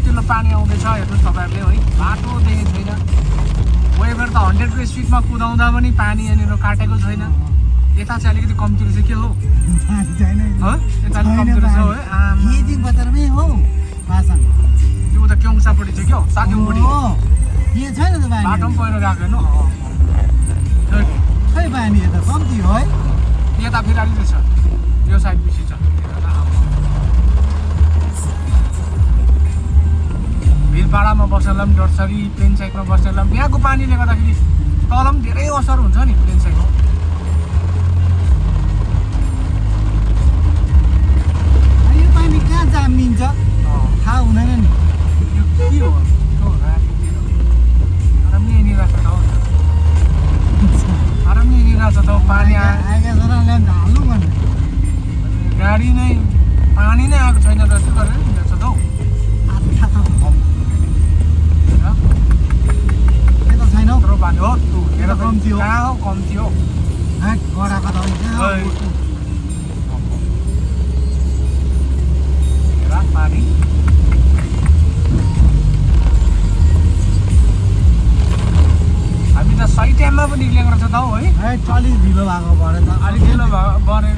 कतिलो पानी आउँदैछ हेर्नुहोस् तपाईँहरूले है बाटो देखेको छैन वेभर त 100 को स्पिडमा कुदाउँदा पनि पानी यहाँनिर काटेको छैन यता चाहिँ अलिकति कम्ती रहेछ के हो यता अलिक कम्ती रहेछ है गेजिङ बजारमै हो पासाङ त्यो उता क्योङसापट्टि चाहिँ के हो साक्योङपट्टि के छैन त पानी बाटो पनि पहिरो गएको हेर्नु खै पानी यता कम्ती हो है यता फेरि अलिक रहेछ यो साइड बेसी छ भिरपाडामा बस्नेलाई पनि डर छ कि प्लेन साइडमा बस्नेलाई पनि यहाँको पानीले गर्दाखेरि तल पनि धेरै असर हुन्छ नि प्लेन साइडमा यो पानी कहाँ जामिन्छ थाहा हुँदैन नि यो के हो आरामले यहाँनिर छ त आरामले यहाँनिर छ त पानी आएका जराले हाल्नु भन्ने गाडी नै पानी नै आएको छैन त त्यो गरेर हिँड्छ त हौ यता छैन हौ यत्रो पानी हो हेर कम्ती हो कहाँ हो कम्ती हो गडाको त हेर पानी हामी त सही टाइममा पनि निक्लेको रहेछ त हौ है अलिक ढिलो भएको भएर त अलिक ढिलो बने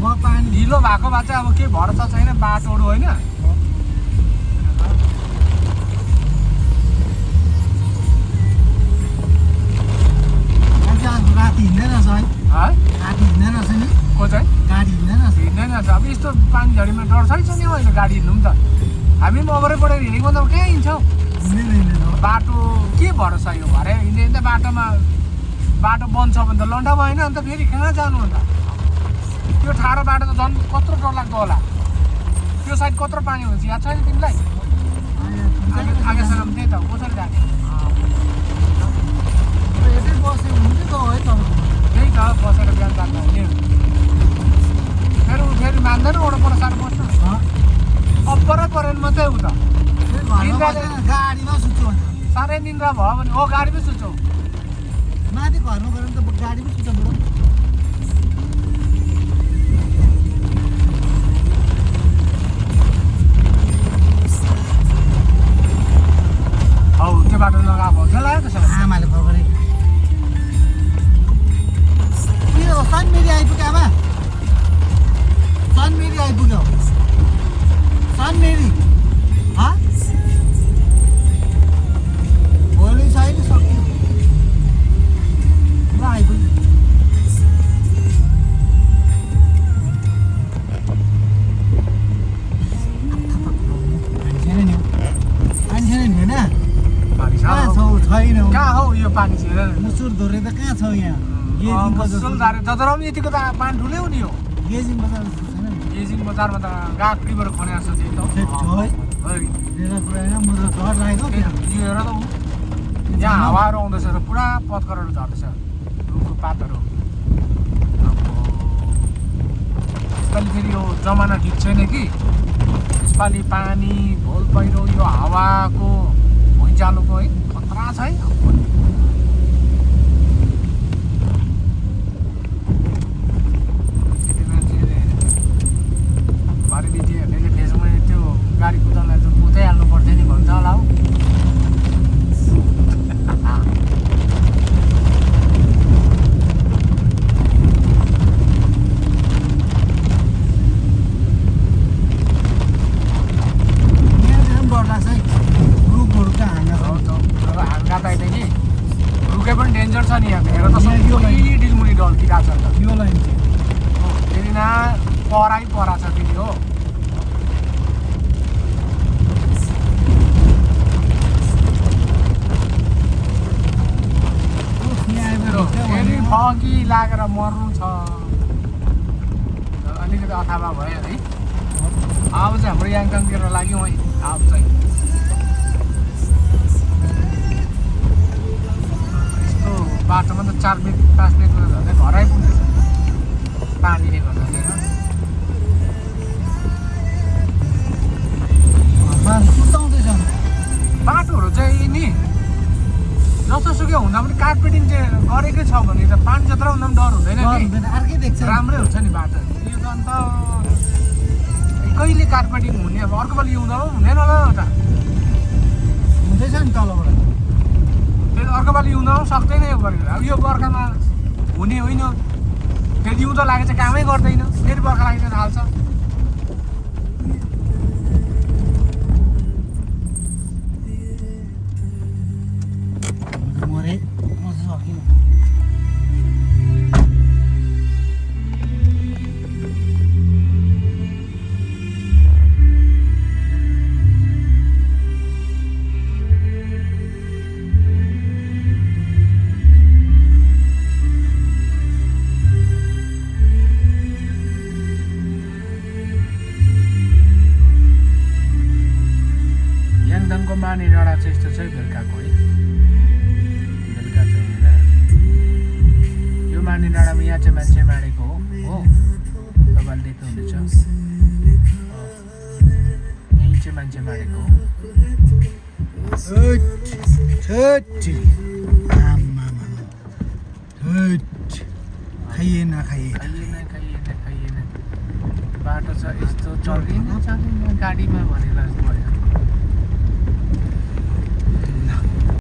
म पानी ढिलो भएको भए चाहिँ अब केही भरोसा छैन बाटोहरू होइन राति हिँड्दैन रहेछ है राति हिँड्दैन रहेछ नि को चाहिँ गाडी हिँड्दैन रहेछ हिँड्दैन रहेछ अब यस्तो पानी झरीमा डर छ नि होइन गाडी हिँड्नु पनि त हामी पनि अगाडि बढेर हिँडेको त कहाँ हिँड्छौँ हिँड्दैन बाटो के भरोसा यो भरे हिँड्दै हिँड्दै बाटोमा बाटो बन्द छ भने त लन्डा भएन अन्त फेरि कहाँ जानु अन्त त्यो ठाडो बाटो त झन् कत्रो डरलाग्दो होला त्यो साइड कत्रो पानी हुन्छ याद छैन तिमीलाई आगेसँग त्यही त कसरी जाने यतै बसेको हुन्छ त है तपाईँको त्यही त बसेर बिहान जाँदा हुने फेरि मान्दैन वडपर साह्रो बस्नु अप्परै परेन मात्रै उता गाडीमा सुत्छु भन्छ साह्रै निन्द्रा भयो भने हो गाडीमै सुन्छौ माथि घरमा गएर त गाडीमै सुत्छ बरु हौ त्यो बाटो लगाएको के लाग्यो त्यसो आमाले खबरै सनमेरी आइपुग्यो आमा सनमेरी आइपुग्यो सनमेरी भोलि छैन सक्यो ल आइपुग्यो पानी छैन नि होइन पानी छ कहाँ छौ छैन कहाँ हौ यो पानी चाहिँ मुसुर धोरे त कहाँ छ यहाँ जतरा यतिको त पानी ठुलै हो नि हो गेजिङ बजार छैन नि गेजिङ बजारमा त गाडीबाट खने जस्तो चाहिँ डर लागेको यो हेर त ऊ यहाँ हावाहरू आउँदैछ र पुरा पत्करहरू झर्दैछ रुखको पातहरू यसपालि फेरि यो जमाना ठिक छैन कि यसपालि पानी भोल पहिरो यो हावाको भुइँचालोको है खतरा छ है घरिदिदीहरूले फेसमा त्यो गाडी कुदाउनलाई चाहिँ कुदाइहाल्नु पर्थ्यो नि भन्छ होला हौ रुके पनि डेन्जर छ नि यहाँ हेर त सबै डिलमुनि ढल्किरहेको छ यो लाइन फेरि न पराइ परा छ फेरि हो फेरि फगी लागेर मर्नु छ अलिकति अथावा भयो है अब चाहिँ हाम्रो याङटाङतिर लाग्यो है अब चाहिँ यस्तो बाटोमा त 4 मिनट 5 मिनटमा झन् घर आइपुग्दैछ पानीले गर्दाखेरि बाटोहरू चाहिँ नि जस्तोसुकै हुँदा पनि कार्पेटिङ चाहिँ गरेकै छ भने त पानी जत्रा हुँदा पनि डर हुँदैन नि अर्कै देख्छ राम्रै हुन्छ नि बाटो यो त अन्त कहिले कार्पेटिङ हुने अब अर्को पालि हिउँदो हुँदैन होला त हुँदैछ नि तलबाट फेरि अर्को पालि हिउँदो सक्दैन यो गरेर अब यो बर्खामा हुने होइन फेरि हिउँदो लागेर चाहिँ कामै गर्दैन फेरि बर्खा लाग्न थाल्छ मरे म चाहिँ सकिनँ याङदाङको माने डाँडा चाहिँ यस्तो छ बेलुकाको है बेलुका चाहिँ होइन यो माने डाँडामा यहाँ चाहिँ मान्छे मारेको हो तपाईँले देख्नुहुनेछ यहीँ चाहिँ मान्छे मारेको हो खाइएन बाटो छ यस्तो चल्दैन गाडीमा भनेर भयो